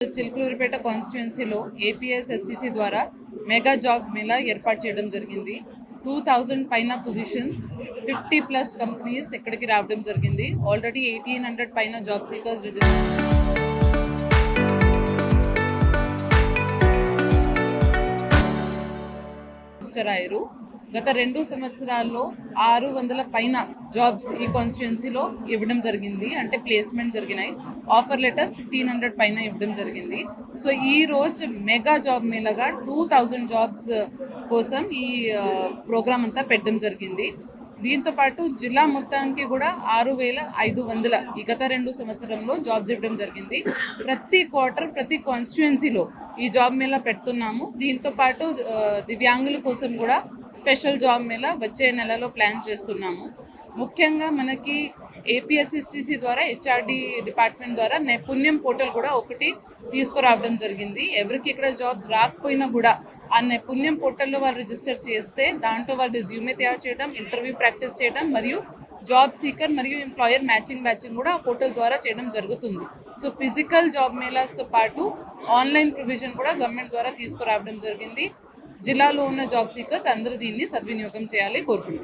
Chilakaluripet కాన్స్టిట్యుయెన్సీలో APSSTC ద్వారా mega job Mela ఏర్పాటు చేయడం జరిగింది. 2000 పైన పొజిషన్స్, 50+ కంపెనీస్ ఇక్కడికి రావడం జరిగింది. ఆల్రెడీ 1800 పైన జాబ్ సీకర్స్ రిజిస్టర్ అయ్యారు. గత 2 సంవత్సరాల్లో 600 పైన జాబ్స్ ఈ కాన్స్టిట్యుయెన్సీలో ఇవ్వడం జరిగింది. అంటే ప్లేస్మెంట్ జరిగినాయి. ఆఫర్ లెటర్స్ 1500 పైన ఇవ్వడం జరిగింది. సో ఈ రోజు మెగా జాబ్ మేళగా 2000 జాబ్స్ కోసం ఈ ప్రోగ్రామ్ అంతా పెట్టడం జరిగింది. దీంతో పాటు జిల్లా మొత్తానికి కూడా 6500 ఈ గత 2 సంవత్సరంలో జాబ్స్ ఇవ్వడం జరిగింది. ప్రతి క్వార్టర్ ప్రతి కాన్స్టిట్యుయెన్సీలో ఈ జాబ్ మేళా పెడుతున్నాము. దీంతో పాటు దివ్యాంగుల కోసం కూడా స్పెషల్ జాబ్ మేళా వచ్చే నెలలో ప్లాన్ చేస్తున్నాము. ముఖ్యంగా మనకి ఏపీఎస్ఎస్టీసీ ద్వారా హెచ్ఆర్డి డిపార్ట్మెంట్ ద్వారా నైపుణ్యం పోర్టల్ కూడా ఒకటి తీసుకురావడం జరిగింది. ఎవరికి ఇక్కడ జాబ్స్ రాకపోయినా కూడా ఆ నైపుణ్యం పోర్టల్లో వాళ్ళు రిజిస్టర్ చేస్తే దాంట్లో వాళ్ళు రెజ్యూమే తయారు చేయడం, ఇంటర్వ్యూ ప్రాక్టీస్ చేయడం మరియు జాబ్ సీకర్ మరియు ఎంప్లాయర్ మ్యాచింగ్ కూడా ఆ పోర్టల్ ద్వారా చేయడం జరుగుతుంది. సో ఫిజికల్ జాబ్ మేళాస్తో పాటు ఆన్లైన్ ప్రొవిజన్ కూడా గవర్నమెంట్ ద్వారా తీసుకురావడం జరిగింది. జిల్లాలో ఉన్న జాబ్ సీకర్స్ అందరూ దీన్ని సద్వినియోగం చేయాలి కోరుకుంటున్నాను.